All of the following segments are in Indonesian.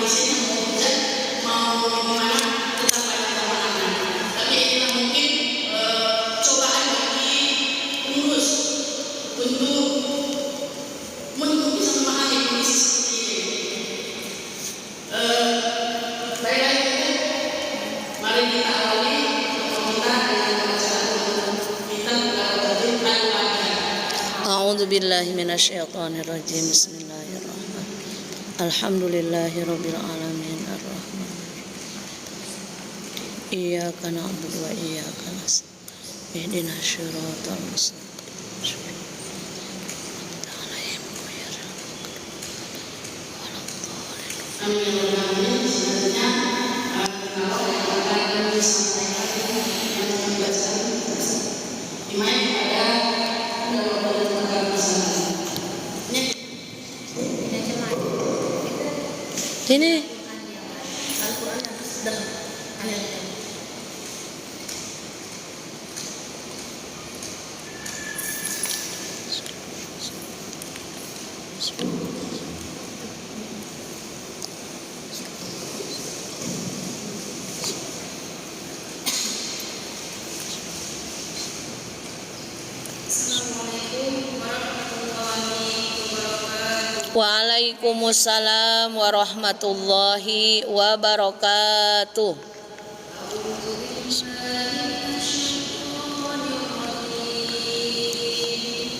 di sini mau hujan mau gimana tetap ada perlawanan. Tapi ini mungkin cobaan bagi pengurus untuk bisa memahami kondisi seperti ini. Baiklah itu, mari kita awali kita dengan bacaan kita berdoa al-Fatihah. A'udzu billahi minasyaitonir rajim. Bismillahirrahmanirrahim. Alhamdulillahirabbil alamin arrahmanir rahim. Iyyaka na'budu wa iyyaka nasta'in. Ihdinas shiratal mustaqim. Amin. Selanjutnya kalau akan disampaikan yang membacaan dimana kepada lembaga pesantren. Ini Al-Quran yang sedang ayat. Waalaikumsalam warahmatullahi wabarakatuh.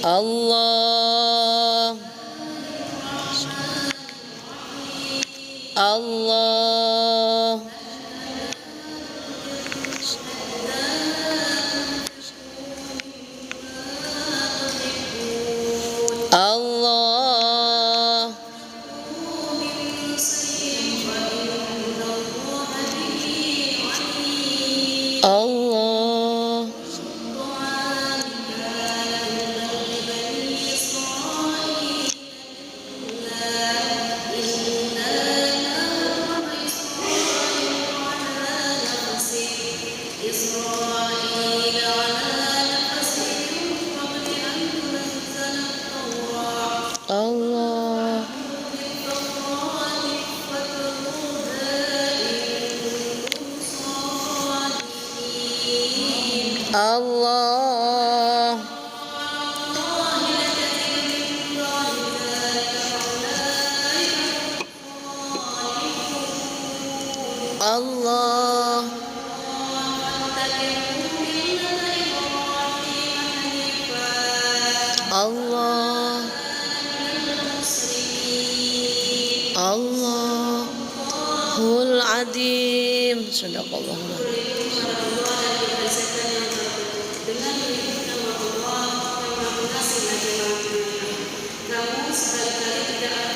Allah Allah Allah Allah Allah Allah Allah Allah Allahul Adim. Sadaqallah. Namun sekali-kali tidak ada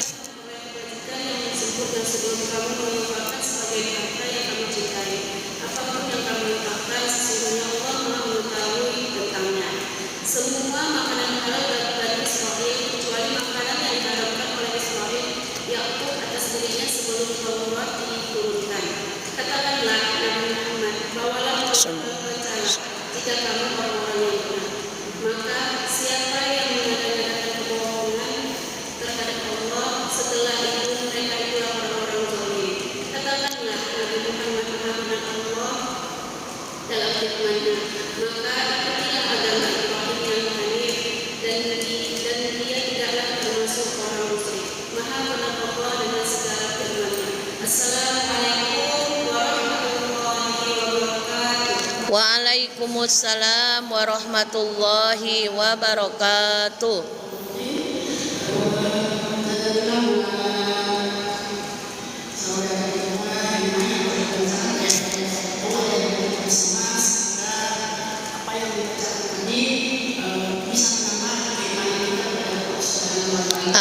kebajikan yang disebut dan sebelum kamu mengucapkan sebagai harta yang kamu cintai. Apapun yang kamu ucapkan, sesungguhnya Allah Maha mengetahui tentangnya. Semua makanan halal dari Israel kecuali makanan yang diharamkan oleh Israel Yakub atas dirinya sebelum Taurat diturunkan. Katakanlah Nabi Muhammad, bawalah percaya jika kamu orang-orang yang benar. Maka siapa yang mengadakan kebohongan terhadap Allah setelah itu mereka itulah orang-orang zalim. Katakanlah Nabi Muhammad mengamalkan Allah dalam firman-Nya. Maka ikutilah agama Ibrahim yang hanif dan dia tidaklah termasuk orang musyrik. Maha benar Allah dengan segala firman-Nya. Assalamualaikum warahmatullahi wabarakatuh. Waalaikumsalam warahmatullahi wabarakatuh.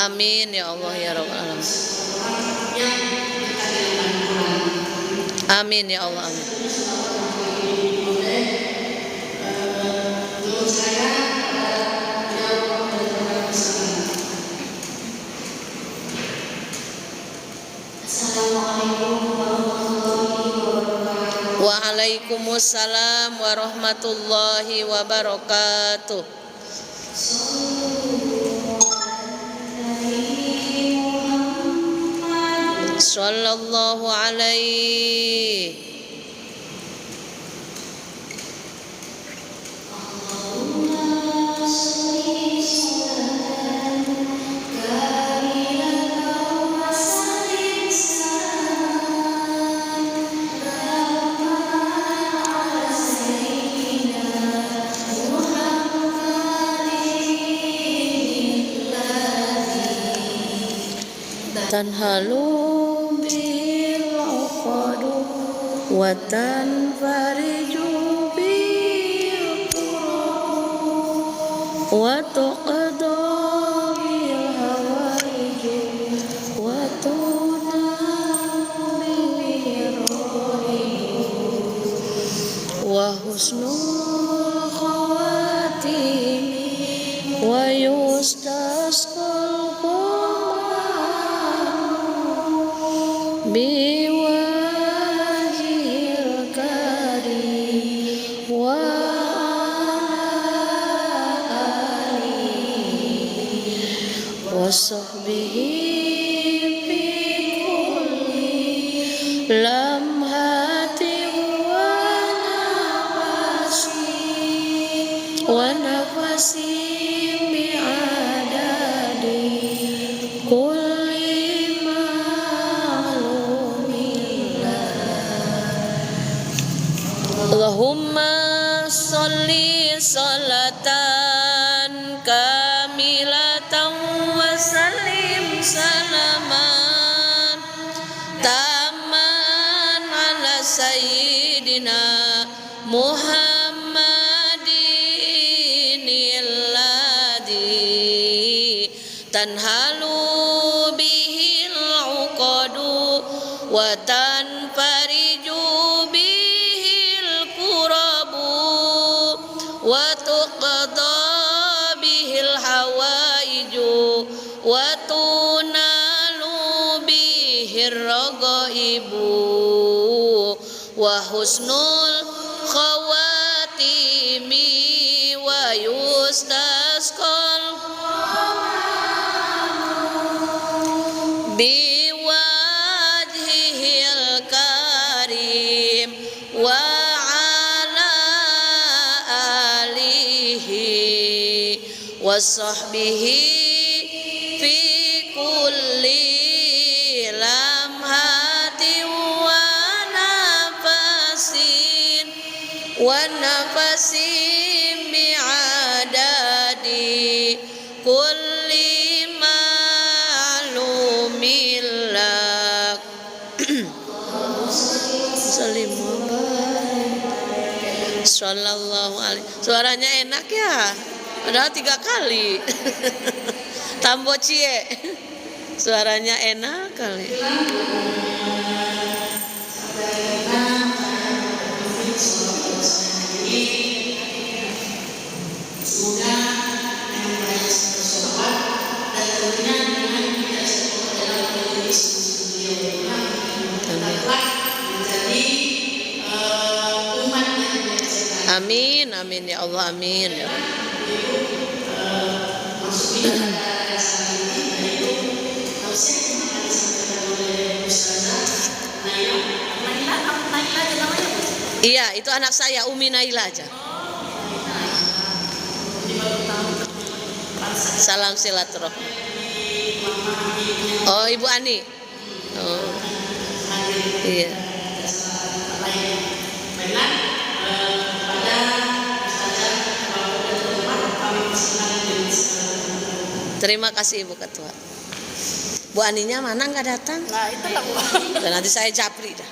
Amin ya Allah ya Rabbal alamin. Amin ya Allah amin. Waalaikumsalam warahmatullahi wabarakatuh. sallallahu alaihi. Tanhalu bil uqadu wa tanfariju bil qurab wa tuqadu bil hawaiju wa tunalu bil wa husnul khawatimi wa yustasqal biwajhil karim wa alihi wa sahbihi fi kulli lamhati wa nafasi bi'adadi kulli Allahumma sholli sholatan kamilatan wa sallim salaman taman ala sayyidina Muhammadin alladhi tanhalu bihil uqadu wa tanfariju wa tuqda bihil hawaiju wa tunalu bihir ragaibu wa husnul khawatimi wa yustasqal biwajhihil karim wa wa sahbihi fi kulli lamhatin wa nafasin bi'adadi kulli ma'lumin lak. Salim sallallahu alaihi. Suaranya enak ya. Padahal 3 kali. Tambo cie. Suaranya enak kali. Semoga yang banyak bersolat dan tentunya dengan tidak sekolah dalam kondisi beliau tetaplah menjadi umat yang diajarkan. Amin, amin ya Allah, amin. Masuk pada rasa ini yaitu tausiah yang akan disampaikan oleh Ustazah Naila. Naila aja namanya Bu? Iya, itu anak saya Umi Naila aja. Salam silaturahmi. Oh, Ibu Ani. Oh. Iya. Terima kasih Ibu Ketua. Bu Aninya mana nggak datang? Nah, itulah Bu. Dan nanti saya japri dah.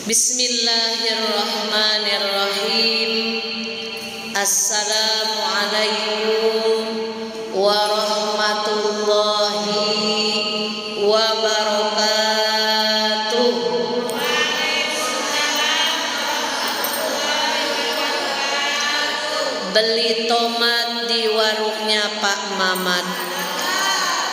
Bismillahirrahmanirrahim. Assalamualaikum warahmatullahi wabarakatuh. Beli tomat di warungnya Pak Mamat.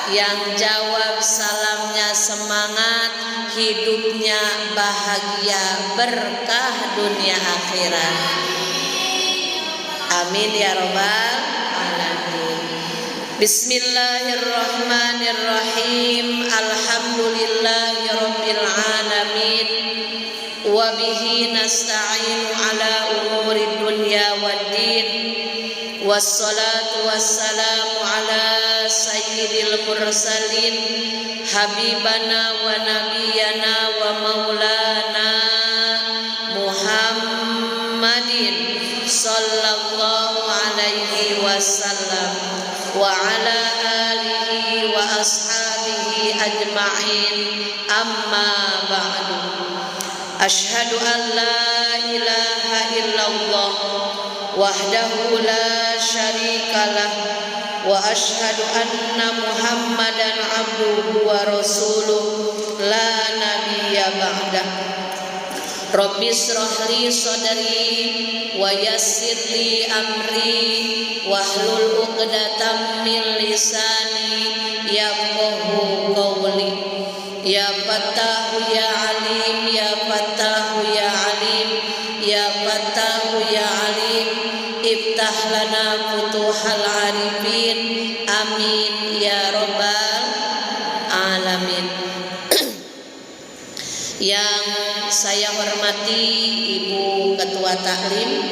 Yang jawab salamnya semangat, hidupnya bahagia, berkah dunia akhirat. Amin ya robbal alamin. Bismillahirrahmanirrahim. Alhamdulillahirabbil alamin. Wa bihi nasta'inu ala umurid dunya waddin. Wassalatu wassalamu ala sayyidil mursalin habibana wa nabiyana wa maulana Muhammadin sallallahu alaihi wasallam wa ala alihi wa ashabihi ajma'in, amma ba'du. Asyhadu an la ilaha illallah wahdahu la syarikalah wa asyhadu anna Muhammadan abduhu wa rasuluh la nabiyya ba'dah. Rabbi shrah li sadri wa yassir li amri wahlul 'uqdatam min lisani yafqahu qawli. Ya Fattahu ya Alim, ya Fattahu ya Alim, ya Fattahu ya Alim, iftah lana futuhal arifin, amin ya rabbal alamin. Yang saya hormati Ibu Ketua Taklim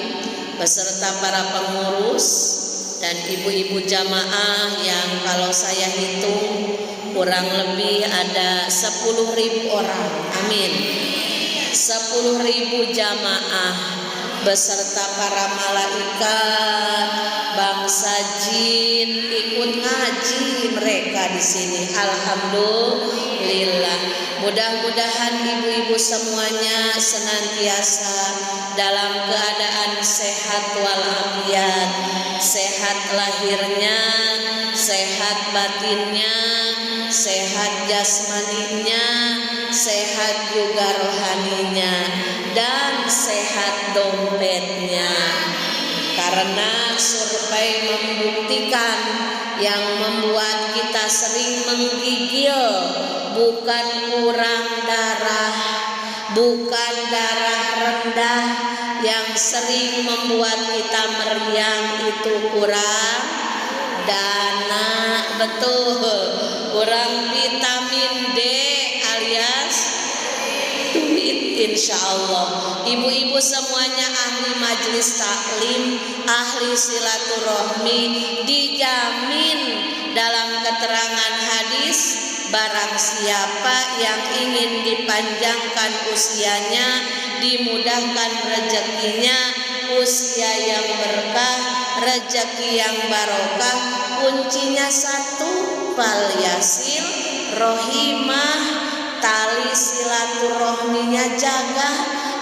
beserta para pengurus dan ibu-ibu jamaah yang kalau saya hitung kurang lebih ada 10.000 orang. Amin. 10.000 jamaah beserta para malaikat, bangsa jin ikut ngaji mereka di sini. Alhamdulillah. Mudah-mudahan ibu-ibu semuanya senantiasa dalam keadaan sehat walafiat, sehat lahirnya, sehat batinnya, sehat jasmaninya, sehat juga rohaninya, dan sehat dompetnya. Karena survei membuktikan yang membuat kita sering menggigil bukan kurang darah, bukan darah rendah, yang sering membuat kita meriang itu kurang dana, betul, kurang vitamin D alias duit. Insya Allah ibu-ibu semuanya ahli majelis taklim, ahli silaturahmi, dijamin dalam keterangan hadis, barang siapa yang ingin dipanjangkan usianya, dimudahkan rezekinya, usia yang berkah, rezeki yang barokah, kuncinya satu, fal yasil rohimah, tali silaturahminya jaga.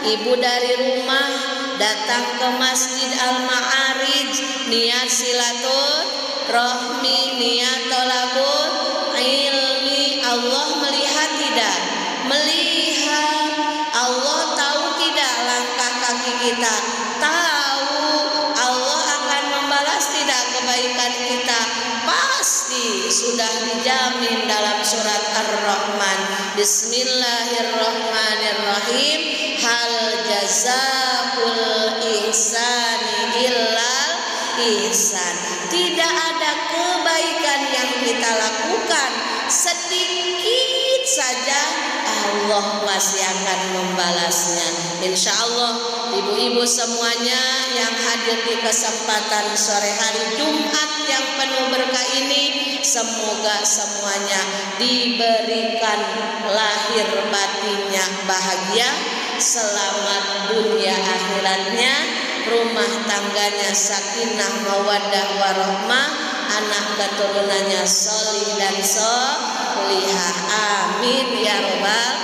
Ibu dari rumah datang ke Masjid Al-Ma'arij, niat silaturahmi, niat tolabul ilmi. Allah melihat tidak? Melihat. Allah tahu tidak langkah kaki kita? Tahu. Allah akan membalas tidak kebaikan kita? Pasti sudah dijamin dalam surat Ar-Rahman. Bismillahirrahmanirrahim. Hal jazaa'ul ihsani illal ihsan. Tidak ada kebaikan yang kita lakukan sedikit saja, Allah pasti akan membalasnya. Insya Allah ibu-ibu semuanya yang hadir di kesempatan sore hari Jumat yang penuh berkah ini, semoga semuanya diberikan lahir batinnya bahagia, selamat dunia akhiratnya, rumah tangganya sakinah mawaddah warahmah, anak keturunannya sholih dan sholihah. Amin ya rabbal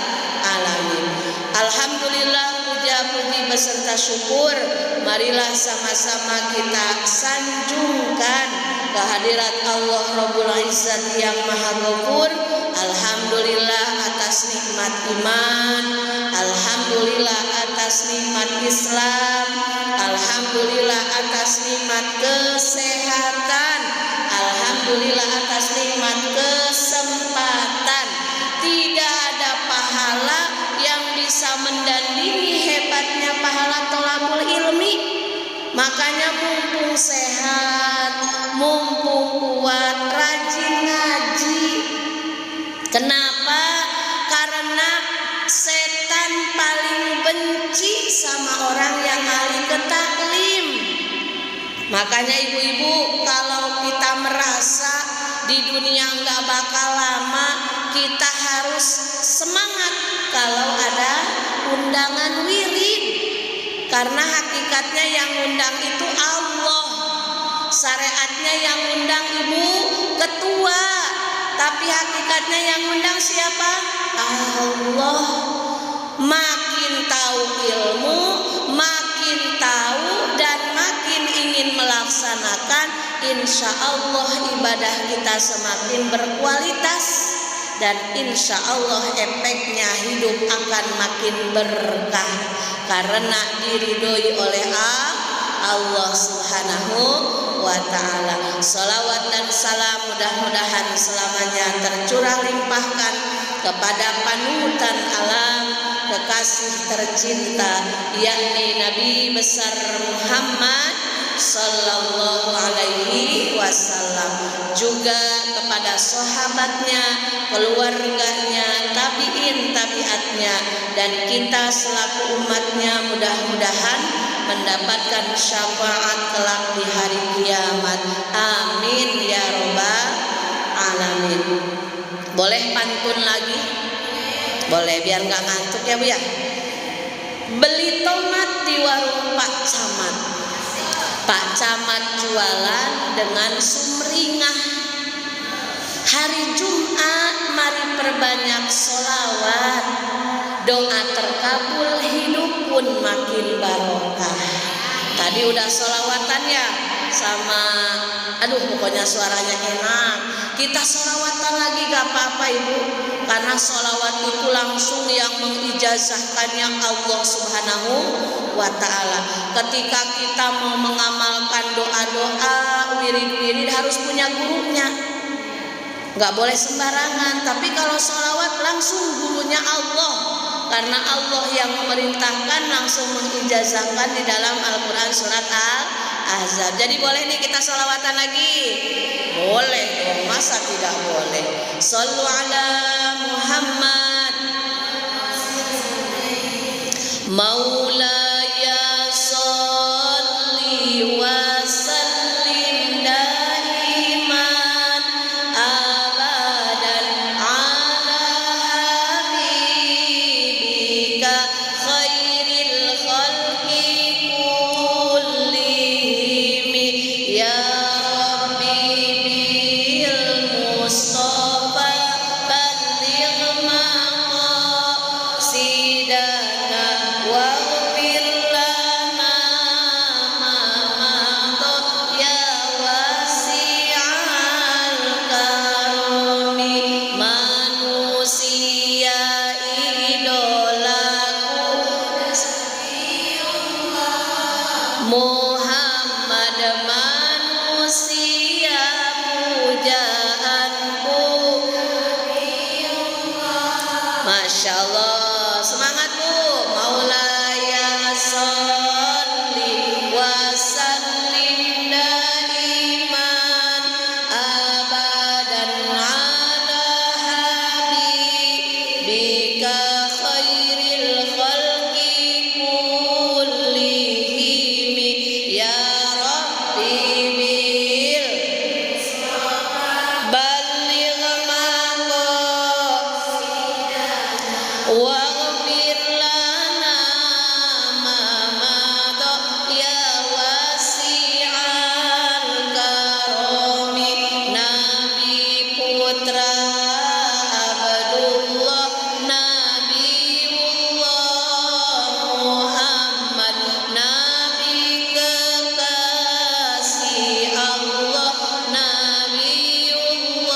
alamin. Alhamdulillah, puja-puji beserta syukur marilah sama-sama kita sanjungkan kehadirat Allah Rabbul Izzat yang Maha Ghafur. Alhamdulillah atas nikmat iman, alhamdulillah atas nikmat Islam, alhamdulillah atas nikmat kesehatan, alhamdulillah atas nikmat kesempatan. Tidak ada pahala yang bisa mendandingi hebatnya pahala tholabul ilmi. Makanya mumpung sehat, mumpung kuat, rajin ngaji. Kenapa? Karena setan paling benci sama orang yang ahli ke taklim. Makanya ibu-ibu, kalau kita merasa di dunia nggak bakal lama, kita harus semangat kalau ada undangan wirid. Karena hakikatnya yang undang itu Allah, syariatnya yang undang ibu ketua, tapi hakikatnya yang undang siapa? Allah. Makin tahu ilmu, makin tahu dan makin ingin melaksanakan, insya Allah ibadah kita semakin berkualitas dan insya Allah efeknya hidup akan makin berkah karena diridhoi oleh Allah Subhanahu wa ta'ala. Salawat dan salam mudah-mudahan selamanya tercurah limpahkan kepada panutan alam, kekasih tercinta, yakni Nabi besar Muhammad sallallahu alaihi wasallam, juga kepada sahabatnya, keluarganya, tabiin tabiatnya, dan kita selaku umatnya mudah-mudahan mendapatkan syafaat kelak di hari kiamat. Amin ya robbal alamin. Boleh pantun lagi? Boleh, biar nggak ngantuk ya Bu ya. Beli tomat di warung Pak Camat. Pak Camat jualan dengan sumringah. Hari Jumat mari perbanyak sholawat, doa terkabul, hidup pun makin barokah. Tadi udah sholawatan ya sama, pokoknya suaranya enak. Kita sholawatan lagi gak apa-apa ibu, karena sholawat itu langsung yang mengijazahkannya Allah Subhanahu wa ta'ala. Ketika kita mau mengamalkan doa-doa, wirid-wirid harus punya gurunya, gak boleh sembarangan. Tapi kalau sholawat langsung gurunya Allah, karena Allah yang memerintahkan, langsung mengijazahkan di dalam Al-Quran surat Al-Ahzab. Jadi boleh nih kita sholawatan lagi? Boleh dong, masa tidak boleh? Shollu ala Muhammad Maulaya sholli wa sallim daiman abadan ala habibika khairil khalqi kullihim ya Rabbi bil Mustafa balligh maqasidana waghfir lana ma madha ya wasi'al karami. Manusia idolaku Muhammad, manusia pujaanku. Masya Allah, semangat Bu. Maulaya sholli wa sallim daiman abadan ala habibika khairil khalqi kullihim ya Rabbi bil balligh waghfir lana ma madha ya wasi'al karami. Nabi putra Abdullah, Nabiullah Muhammad, Nabi kekasih Allah, Nabiullah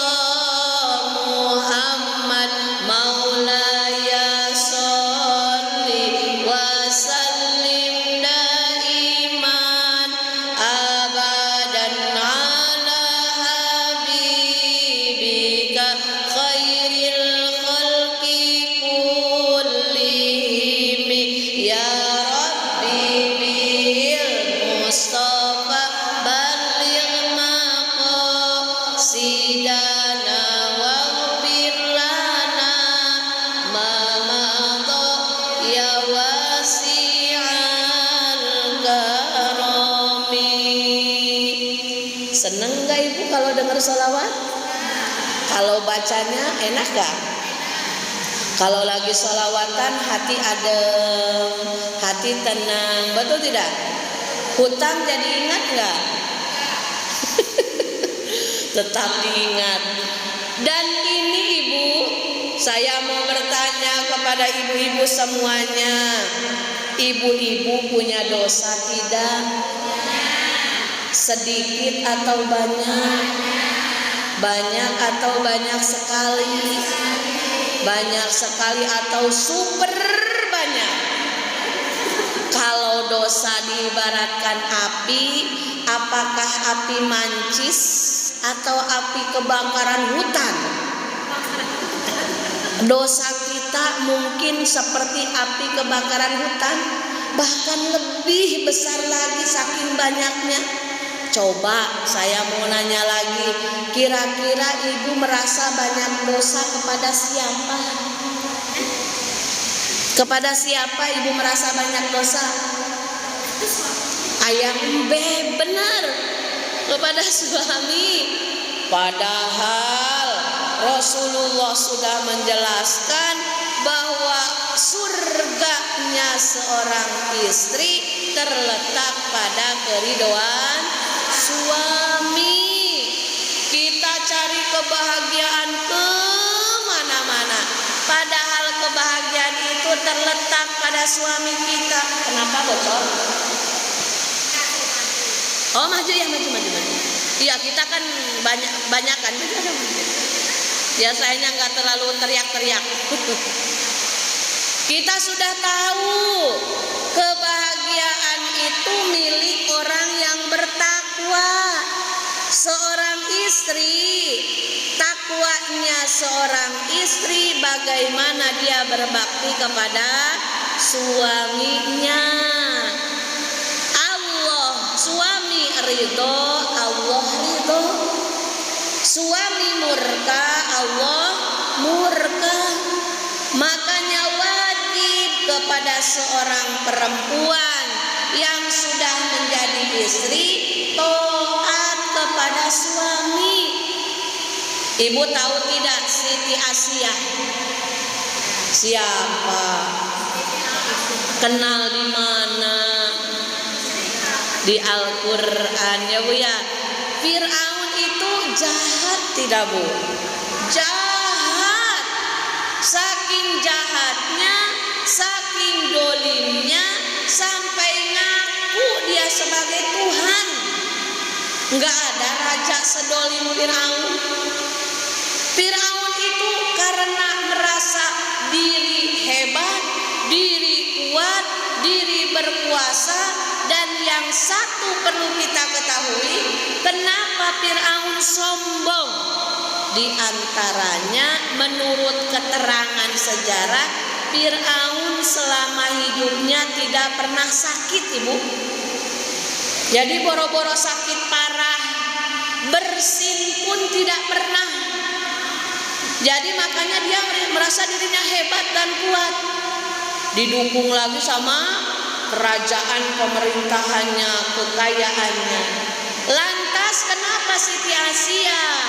Muhammad. Maulaya sholli wa sallim daiman abadan ala habibika sholawat? Kalau bacanya enak gak? Kalau lagi sholawatan hati adem, hati tenang, betul tidak? Hutang jadi ingat gak? Tetap diingat. Dan ini ibu, saya mau bertanya kepada ibu-ibu semuanya. Ibu-ibu punya dosa tidak? Sedikit atau banyak? Banyak atau banyak sekali? Banyak sekali atau super banyak? Kalau dosa diibaratkan api, apakah api mancis atau api kebakaran hutan? Dosa kita mungkin seperti api kebakaran hutan, bahkan lebih besar lagi saking banyaknya. Coba saya mau nanya lagi, kira-kira ibu merasa banyak dosa kepada siapa? Kepada siapa ibu merasa banyak dosa? Ayah embe, benar, kepada suami. Padahal Rasulullah sudah menjelaskan bahwa surganya seorang istri terletak pada keridhaan suami. Kita cari kebahagiaan ke mana-mana, padahal kebahagiaan itu terletak pada suami kita. Kenapa bocor? Oh maju ya, maju. Iya, kita kan banyakan juga. Biasanya nggak terlalu teriak-teriak. Kita sudah tahu kebahagiaan itu milik orang yang bertakwa. Seorang istri, takwanya seorang istri bagaimana dia berbakti kepada suaminya. Suami ridho, Allah ridho. Suami murka, Allah murka. Makanya wajib kepada seorang perempuan yang sudah menjadi istri taat kepada suami. Ibu tahu tidak Siti Asiyah? Siapa? Kenal di mana? Di Al-Quran ya Bu ya. Fir'aun itu jahat tidak Bu? Jahat. Saking jahatnya, saking dolimnya, sampai ngaku dia sebagai Tuhan. Enggak ada raja sedolim Fir'aun. Fir'aun itu karena merasa diri hebat, diri kuat, diri berkuasa. Dan yang satu perlu kita ketahui, kenapa Fir'aun sombong? Di antaranya menurut keterangan sejarah, Fir'aun selama hidupnya tidak pernah sakit Ibu. Jadi boro-boro sakit parah, bersin pun tidak pernah. Jadi makanya dia merasa dirinya hebat dan kuat. Didukung lagi sama kerajaan pemerintahannya, kekayaannya. Lantas kenapa Siti Asiyah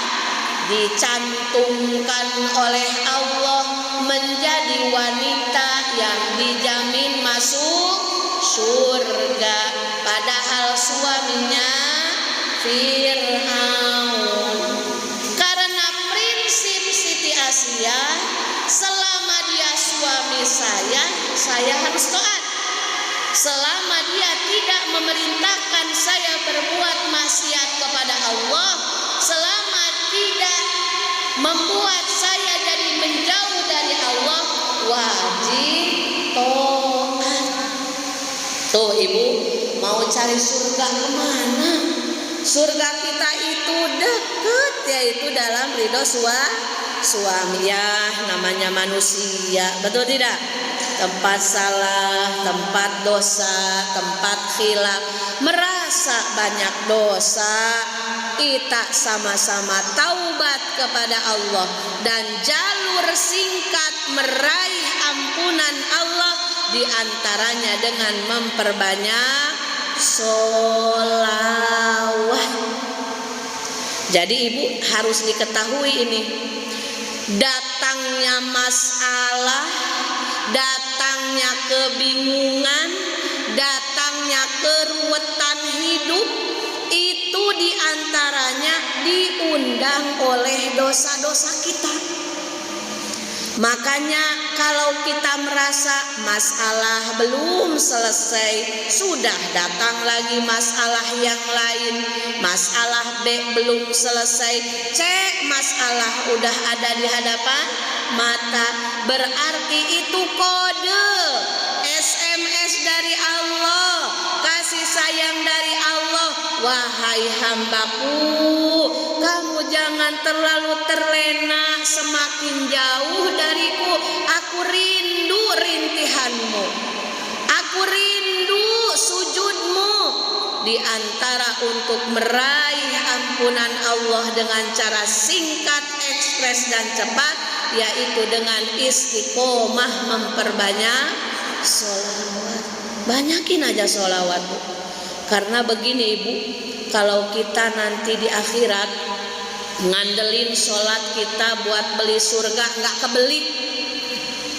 dicantumkan oleh Allah menjadi wanita yang dijamin masuk surga, padahal suaminya Fir'aun? Karena prinsip Siti Asiyah, selama dia suami saya harus taat. Selama dia tidak memerintahkan saya berbuat maksiat kepada Allah, selama tidak membuat saya jadi menjauh dari Allah, wajib taat. Tuh Ibu, mau cari surga kemana? Surga kita itu dekat, yaitu dalam ridho suami. Ya namanya manusia, betul tidak? Tempat salah, tempat dosa, tempat khilaf, merasa banyak dosa, kita sama-sama taubat kepada Allah. Dan jalur singkat meraih ampunan Allah diantaranya dengan memperbanyak sholawat. Jadi ibu harus diketahui ini, datangnya masalah, datangnya kebingungan, datangnya keruwetan hidup, itu diantaranya diundang oleh dosa-dosa kita. Makanya kalau kita merasa masalah belum selesai, sudah datang lagi masalah yang lain, masalah B belum selesai, C masalah udah ada di hadapan mata, berarti itu kode SMS dari Allah, kasih sayang dari Allah. Wahai hambaku, kamu jangan terlalu terlena, semakin jauh dariku. Aku rindu rintihanmu, aku rindu sujudmu. Di antara untuk meraih ampunan Allah dengan cara singkat, ekspres dan cepat, yaitu dengan istiqomah memperbanyak sholawat. Banyakin aja sholawat, Bu. Karena begini ibu, kalau kita nanti di akhirat ngandelin sholat kita buat beli surga, nggak kebeli.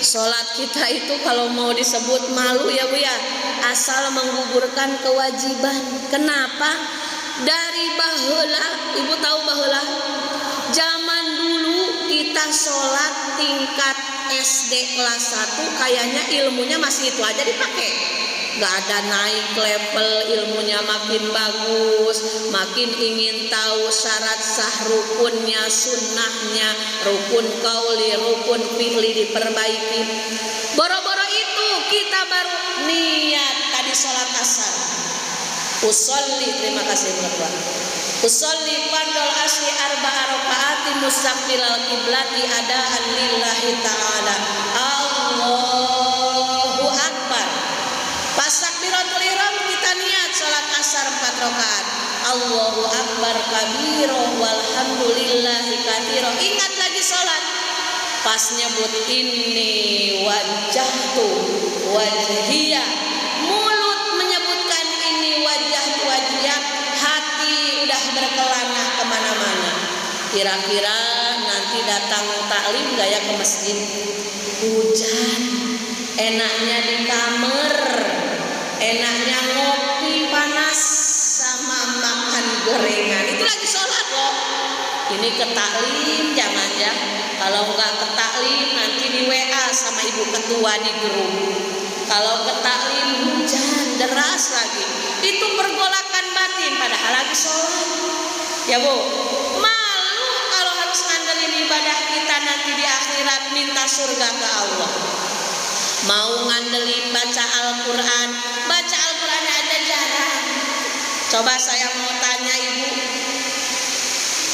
Sholat kita itu kalau mau disebut malu ya Bu ya, asal menggugurkan kewajiban. Kenapa? Dari baheula, ibu tahu baheula? Zaman dulu kita sholat tingkat SD kelas 1 kayaknya ilmunya masih itu aja dipakai. Gak ada naik level, ilmunya makin bagus, makin ingin tahu syarat sah rukunnya, sunnahnya, rukun kauli, rukun fi'li diperbaiki. Boro-boro itu kita baru niat tadi sholat asar. Usolli, terima kasih Bapak. Usolli fardol asli arba'a rakaati mustaqbilal qiblati adaan lillahi ta'ala. Allahu Akbar. Pas takbiratul ihram kita niat salat asar 4 rakaat. Allahu Akbar kabiro walhamdulillahi katsiro. Ingat lagi salat. Pas nyebut inni wajjahtu wajhiya, mulut menyebutkan ini wajjahtu wajhiya, hati udah berkelana kemana-mana. Kira-kira nanti datang taklim gak ya ke masjid? Hujan, enaknya di kamar, enaknya ngopi panas sama makan gorengan. Itu lagi sholat loh. Ini ke taklim jangan ya. Kalau nggak ke taklim nanti di WA sama ibu ketua di grup. Kalau ke taklim hujan deras lagi, itu pergolakan batin padahal lagi sholat. Ya Bu, malu kalau harus ngandelin ibadah kita nanti di akhirat minta surga ke Allah. Mau ngandelin baca Al-Quran, baca Al-Qurannya aja jarang. Coba saya mau tanya ibu,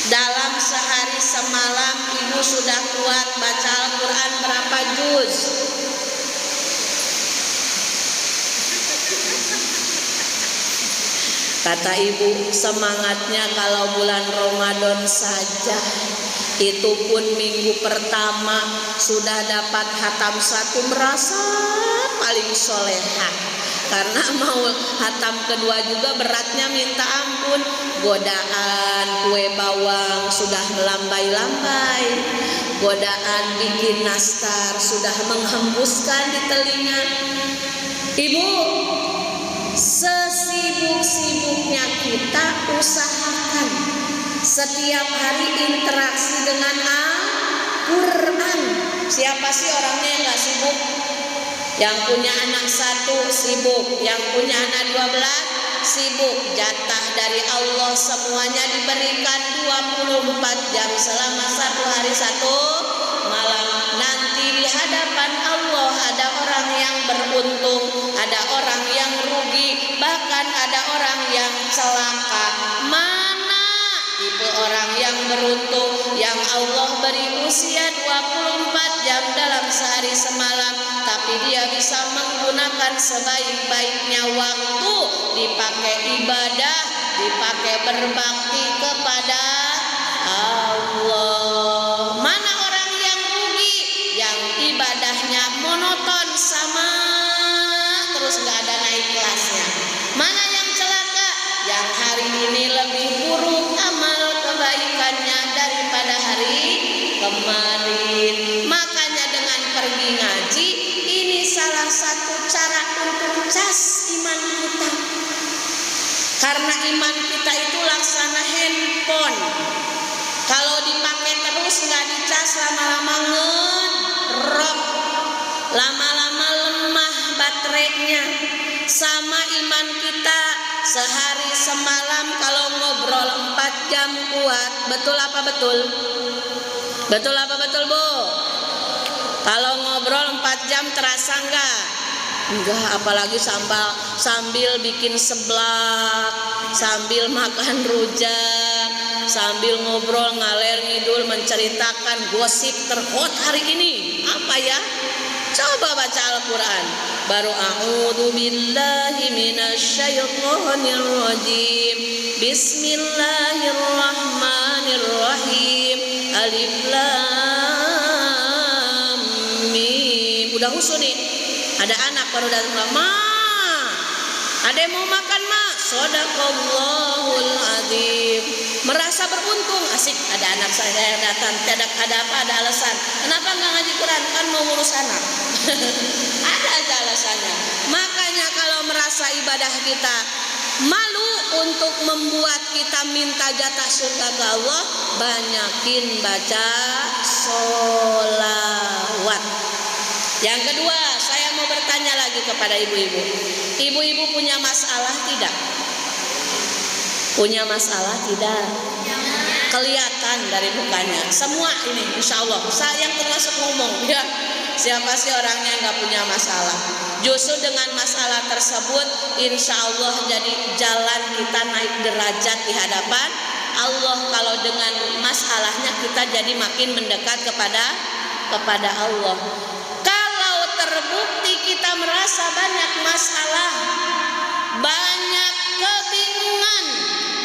dalam sehari semalam ibu sudah kuat baca Al-Quran berapa juz? Kata ibu, semangatnya kalau bulan Ramadan saja, itu pun minggu pertama sudah dapat hatam 1 merasa paling solehah. Karena mau hatam kedua juga beratnya minta ampun. Godaan kue bawang sudah melambai-lambai, godaan bikin nastar sudah menghembuskan di telinga. Ibu, sesibuk-sibuknya kita usahakan setiap hari interaksi dengan Al-Quran. Siapa sih orangnya yang gak sibuk? Yang punya anak 1 sibuk, yang punya anak 12 sibuk. Jatah dari Allah semuanya diberikan 24 jam selama 1 hari 1 malam. Nanti di hadapan Allah ada orang yang beruntung, ada orang yang rugi, bahkan ada orang yang celaka. Mana tipe orang yang beruntung, yang Allah beri usia 24 jam dalam sehari semalam, tapi dia bisa menggunakan sebaik-baiknya waktu, dipakai ibadah, dipakai berbakti kepada Allah. Mana orang yang rugi, yang ibadahnya monoton sama terus gak ada naik kelasnya? Mana yang celaka, yang hari ini lebih buruk amal kebaikan kemarin. Makanya dengan pergi ngaji ini salah satu cara untuk cas iman kita. Karena iman kita itu laksana handphone. Kalau dipakai terus nggak dicas, lama-lama ngedrop, lama-lama lemah baterainya. Sama iman kita, sehari semalam kalau ngobrol 4 jam kuat. Betul apa betul? Betul apa betul, Bu? Kalau ngobrol 4 jam terasa enggak? Enggak, apalagi sambil bikin seblak, sambil makan rujak, sambil ngobrol ngaler ngidul menceritakan gosip terhot hari ini. Apa ya? Coba baca Al-Quran. Baru a'udzu billahi minasyaitonir rajim. Bismillahirrahmanirrahim. Alif lam mim. Udah husu nih. Ada anak baru datang, "Ma, ada yang mau makan, Ma?" Shadaqallahul azim. Merasa beruntung, asik ada anak saya datang. Tidak ada apa, ada alasan. Kenapa nggak ngaji Quran? Kan mau ngurus anak. Ada aja alasannya. Makanya kalau merasa ibadah kita malu untuk membuat kita minta jatah surga ke Allah, banyakin baca sholawat. Yang kedua, saya mau bertanya lagi kepada ibu-ibu. Ibu-ibu punya masalah tidak? Punya masalah tidak? Kelihatan dari mukanya. Semua ini insya Allah. Saya yang termasuk ngomong ya. Siapa sih orangnya yang gak punya masalah? Justru dengan masalah tersebut insya Allah jadi jalan kita naik derajat di hadapan Allah. Kalau dengan masalahnya kita jadi makin mendekat kepada Allah. Kalau terbukti kita merasa banyak masalah, banyak kebingungan,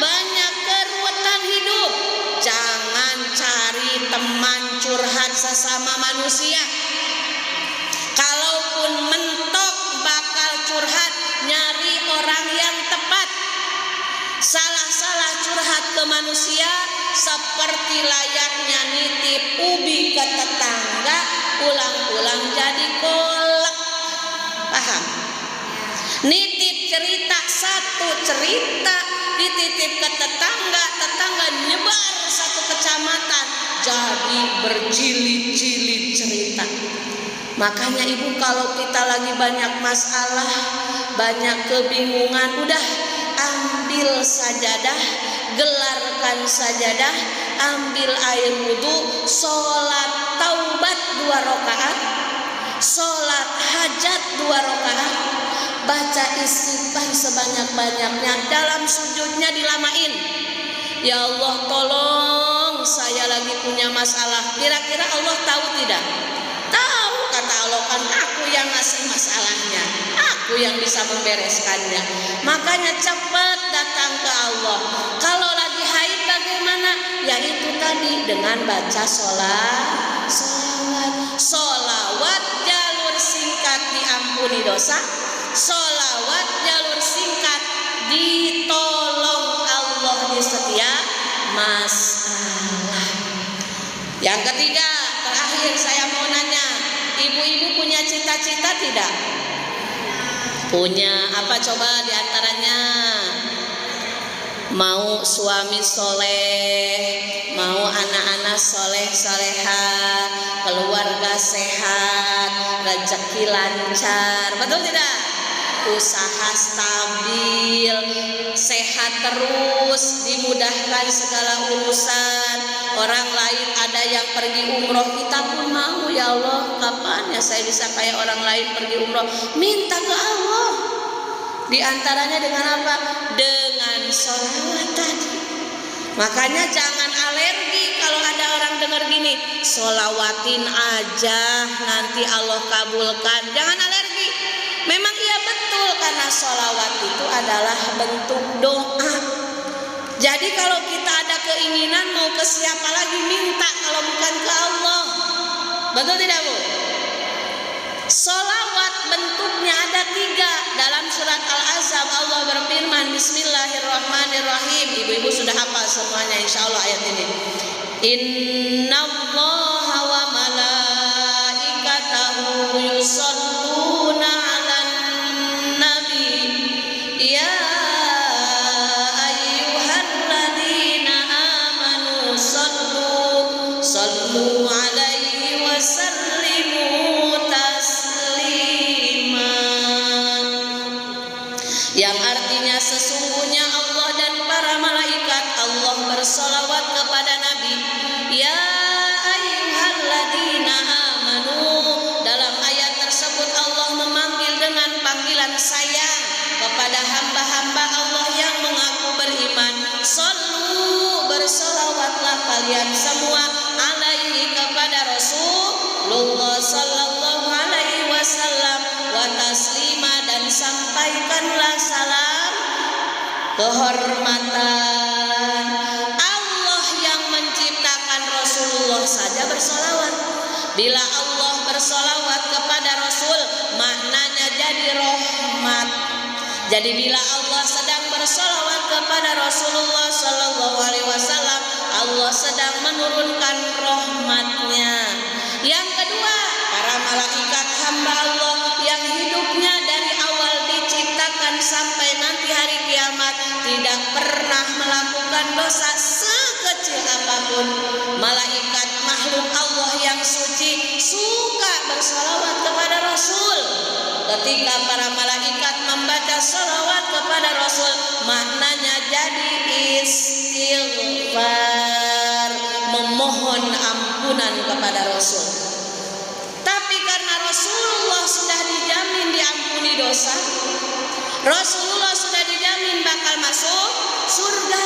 banyak keruwetan hidup, jangan cari teman curhat sesama manusia. Kalaupun mentok bakal curhat, nyari orang yang tepat. Salah-salah curhat ke manusia seperti layaknya nitip ubi ke tetangga, pulang-pulang jadi kolak. Paham? Nitip cerita satu cerita dititip ke tetangga, tetangga nyebar satu kecamatan, jadi berjilid-jilid cerita. Makanya ibu, kalau kita lagi banyak masalah, banyak kebingungan, udah ambil sajadah, gelarkan sajadah, ambil air wudhu, sholat taubat 2 rakaat, sholat hajat 2 rakaat, baca istighfar sebanyak-banyaknya, dalam sujudnya dilamain. Ya Allah, tolong saya lagi punya masalah. Kira-kira Allah tahu tidak? Tahu, kata Allah, kan aku yang ngasih masalahnya, aku yang bisa membereskannya. Makanya cepat datang ke Allah. Kalau lagi haid bagaimana? Ya itu tadi, dengan baca solawat jalur singkat diampuni dosa, solawat jalur singkat ditolong Allah di setiap masalah. Yang ketiga, terakhir saya mau nanya, ibu-ibu punya cita-cita tidak? Punya. Apa coba diantaranya? Mau suami soleh, mau anak-anak soleh-soleha, keluarga sehat, rezeki lancar, betul tidak? Usaha stabil, sehat terus, dimudahkan segala urusan. Orang lain ada yang pergi umroh, kita pun mau. Ya Allah, kapan ya saya bisa kayak orang lain pergi umroh? Minta ke Allah. Di antaranya dengan apa? Dengan sholawat tadi. Makanya jangan alergi kalau ada orang dengar gini, sholawatin aja nanti Allah kabulkan. Jangan alergi. Memang iya betul, karena sholawat itu adalah bentuk doa. Jadi kalau kita ada keinginan mau ke siapa lagi minta kalau bukan ke Allah. Betul tidak, Bu? Sholawat bentuknya ada 3. Dalam surat Al-Ahzab Allah berfirman, Bismillahirrahmanirrahim. Ibu-ibu sudah hafal semuanya insya Allah ayat ini. Inna Allah yusalluna 'alan nabi ya ayyuhalladzina amanu sallu 'alaihi wa sallimu taslima, yang artinya sesungguhnya Allah dan para malaikat Allah bersolawat kepada Nabi. Ya ayyuhalladzina amanu, dalam ayat tersebut Allah memanggil dengan panggilan sayang kepada hamba-hamba Allah yang mengaku beriman. Sallu, bersolawatlah kalian semua, alaihi, kepada Rasulullah sallallahu alaihi wasallam, wa taslima, dan sampaikanlah salam kehormatan. Allah yang menciptakan Rasulullah saja bersolawat. Bila Allah bersolawat kepada Rasul, maknanya jadi rahmat. Jadi bila Allah sedang bersolawat kepada Rasulullah sallallahu alaihi wasallam, Allah sedang menurunkan rahmatnya. Yang kedua, para malaikat hamba Allah yang hidupnya dari awal diciptakan sampai nanti hari kiamat tidak pernah melakukan dosa sekecil apapun. Malaikat makhluk Allah yang suci suka bersolawat kepada Rasul. Ketika para malaikat membaca solawat kepada Rasul, maknanya jadi istighfar, memohon ampunan kepada Rasul. Tapi karena Rasulullah sudah dijamin diampuni dosa, Rasulullah sudah dijamin bakal masuk surga.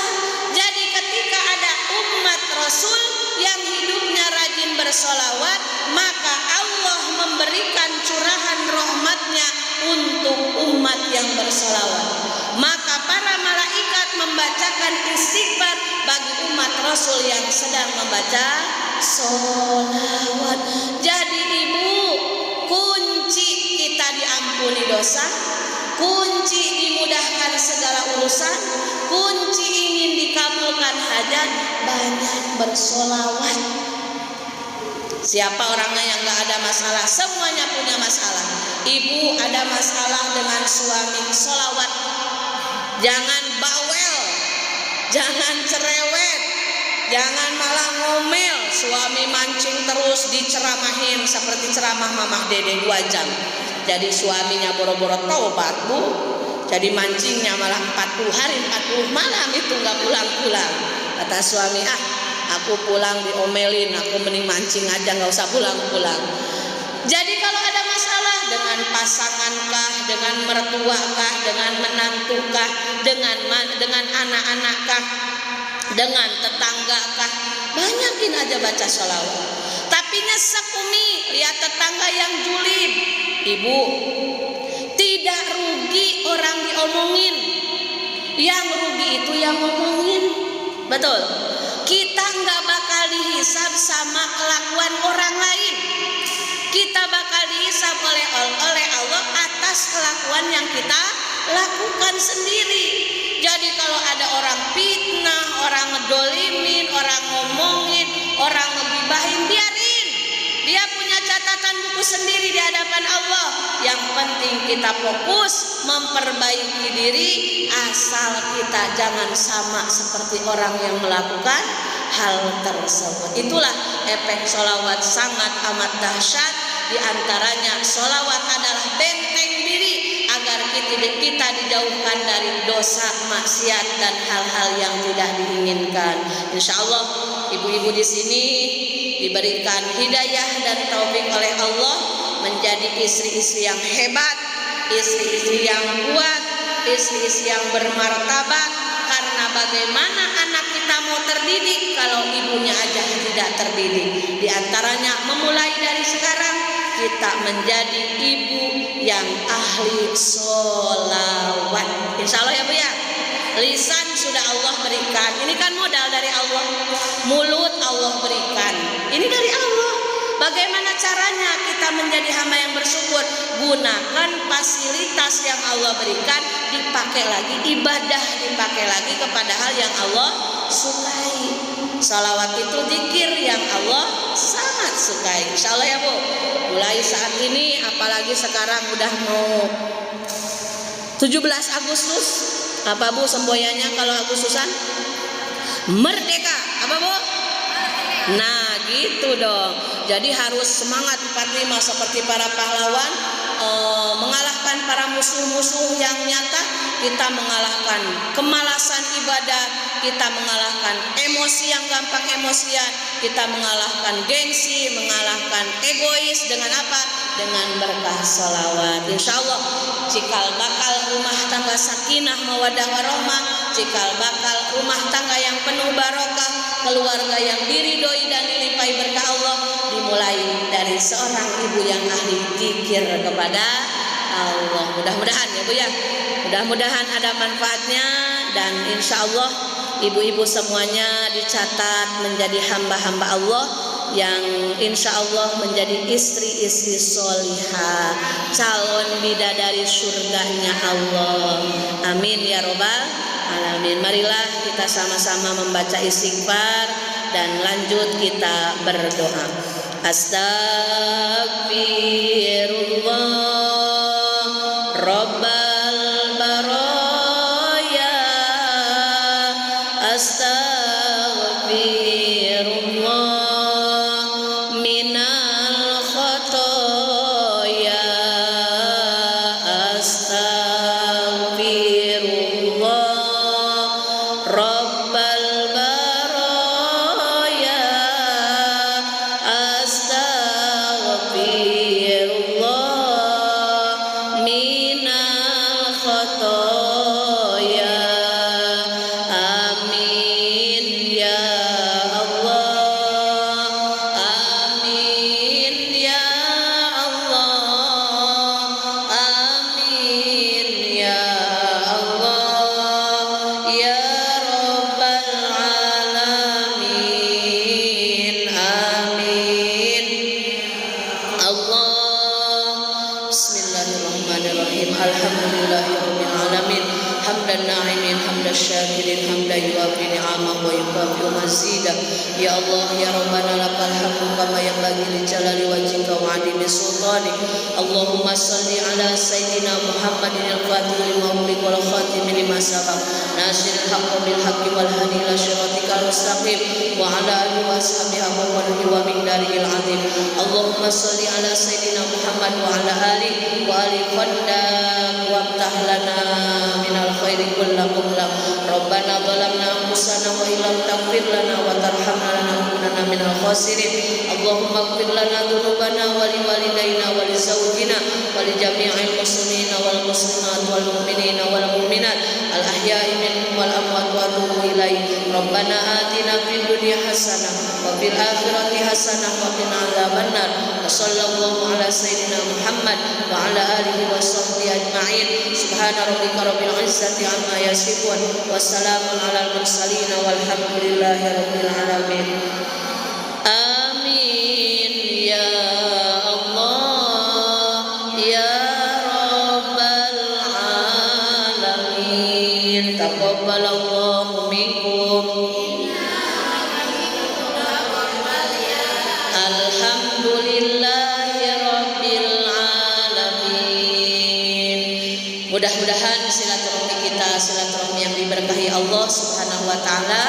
Jadi ketika ada umat Rasul yang hidupnya rajin bersolawat, maka Allah memberikan curahan rahmatnya untuk umat yang bersolawat. Maka para malaikat membacakan istighfar bagi umat Rasul yang sedang membaca solawat. Jadi ibu, kunci kita diampuni dosa, kunci dimudahkan segala urusan, kunci ingin dikabulkan hajat, banyak bersolawat. Siapa orangnya yang gak ada masalah? Semuanya punya masalah. Ibu ada masalah dengan suami, solawat. Jangan bawel, jangan cerewet, jangan malah ngomel. Suami mancing terus diceramahin seperti ceramah Mamah Dede 2 jam. Jadi suaminya boro-boro taubat, Bu. Jadi mancingnya malah 40 hari 40 malam itu gak pulang-pulang. Kata suami, aku pulang diomelin, aku mending mancing aja, gak usah pulang-pulang. Jadi kalau ada masalah dengan pasangankah, dengan mertuakah, dengan menantukah, dengan anak-anakkah, dengan tetanggakah, banyakin aja baca sholawat. Tapi nyesek umi, lihat tetangga yang julid. Ibu, tidak rugi orang diomongin, yang rugi itu yang ngomongin. Betul. Kita nggak bakal dihisab sama kelakuan orang lain. Kita bakal dihisab oleh Allah atas kelakuan yang kita lakukan sendiri. Jadi kalau ada orang fitnah, orang ngedolimin, orang ngomongin, orang ngegibahin, biarin. Dia punya catatan buku sendiri di hadapan Allah. Yang penting kita fokus memperbaiki diri, asal kita jangan sama seperti orang yang melakukan hal tersebut. Itulah efek sholawat sangat amat dahsyat. Di antaranya sholawat adalah benteng diri agar kita dijauhkan dari dosa, maksiat, dan hal-hal yang tidak diinginkan. Insya Allah ibu-ibu di sini diberikan hidayah dan taufik oleh Allah menjadi istri-istri yang hebat, istri-istri yang kuat, istri-istri yang bermartabat. Karena bagaimana anak kita mau terdidik kalau ibunya aja tidak terdidik? Di antaranya memulai dari sekarang kita menjadi ibu yang ahli sholawat. Insya Allah ya Bu ya. Lisan sudah Allah berikan. Ini kan modal dari Allah. Mulut Allah berikan. Ini dari Allah. Bagaimana caranya kita menjadi hamba yang bersyukur? Gunakan fasilitas yang Allah berikan, dipakai lagi, ibadah dipakai lagi kepada hal yang Allah sukai. Salawat itu zikir yang Allah sangat sukai. Insya Allah ya Bu. Mulai saat ini, apalagi sekarang udah mau 17 Agustus. Apa Bu semboyannya kalau Agustusan? Merdeka. Apa Bu? Nah gitu dong. Jadi harus semangat 45 seperti para pahlawan, mengalahkan para musuh-musuh yang nyata. Kita mengalahkan kemalasan ibadah, kita mengalahkan emosi yang gampang emosian, kita mengalahkan gengsi, mengalahkan egois dengan apa? Dengan berkah sholawat. Insya Allah cikal bakal rumah tangga sakinah mawadah warahmah, cikal bakal rumah tangga yang penuh barokah, keluarga yang diridhoi dan dilimpahi berkah Allah, dimulai dari seorang ibu yang ahli zikir kepada Allah. Mudah-mudahan ya Bu ya, mudah-mudahan ada manfaatnya, dan insya Allah ibu-ibu semuanya dicatat menjadi hamba-hamba Allah yang insya Allah menjadi istri-istri solihah, calon bidadari surganya Allah. Amin ya robbal alamin. Marilah kita sama-sama membaca istighfar dan lanjut kita berdoa. Astagfirullah Rabbal baraya, astagfirullah minal khotoya, astagfirullah Rabbal baraya, astagfirullah minal khotoya. Amin ya Allah, amin ya Allah, amin ya Allah, ya Rabbal alamin. Amin Allah. Bismillahirrahmanirrahim. Alhamdulillahirabbil alamin. Hamdan na'imin, hamdan syakirin, hamdan yuwafi ni'amah wa yukafi mazidah. Ya Allah ya Rabbana lakal hamdu kama yanbaghi li jalali wajhika wa 'azimi sultanik. Allahumma shalli ala sayyidina Muhammadin al-fatih lima ughliqa wal khatim lima sabaq, nasiril haqqi bil haqqi wal hadi ila siratikal mustaqim, wa ala alihi wa ashabihi wa miqdaril azim. Allahumma shalli ala sayyidina Muhammad wa ala alihi wa ali qaddam wa aftah lana minal khairi kullahu lam. Rabbana zalamna anfusana wa illam taghfir lana wa tarhamna lanakunanna minal khasirin. Allahumma ighfir lana dzunubana wa li walidayna wa li zawjina wa li jami'il muslimina wal muslimat wal mu'minina wal mu'minat al ahya'i minhum wal amwat wa atubu ilaik. Rabbana atina fid dunya hasanah wa fil akhirati hasanah wa qina adzabannar. Wa sallallahu ala sayyidina Muhammad wa ala alihi wa sahbihi ajma'in. Subhana rabbika rabbil izzati amma yasifun, wa salamun alal mursalin walhamdulillahi rabbil alamin. Amin ya Allah ya Rabbal alamin. Taqabbalallahu minkum. Alhamdulillahi rabbil alamin. Mudah-mudahan silaturahmi kita silaturahmi yang diberkahi Allah Subhanahu wa taala,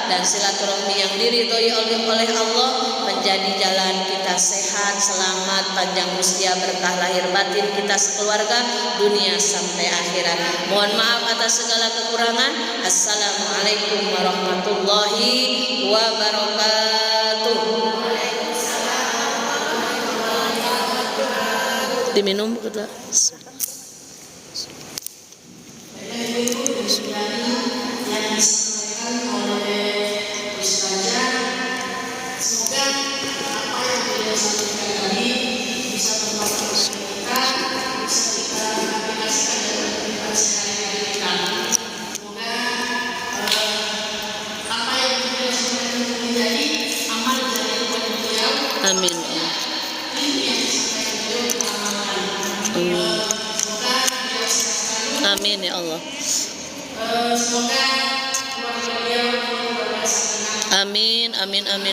dan silaturahmi yang diridhoi oleh Allah menjadi jalan kita sehat, selamat, panjang usia, berkah lahir batin kita sekeluarga, dunia sampai akhirat. Mohon maaf atas segala kekurangan. Assalamualaikum warahmatullahi wabarakatuh. Diminum kita. Yang disampaikan oleh Ustazah, semoga apa yang beliau sampaikan tadi bisa bermanfaat untuk kita, bisa kita aplikasikan dalam kehidupan sehari-hari kita. Semoga apa yang beliau sampaikan menjadi amal jariah buat beliau. Amin. Ini yang disampaikan beliau mengamalkan. Semoga beliau sehat. Amin ya Allah. Semoga keluarga beliau. Amin, amin, amin.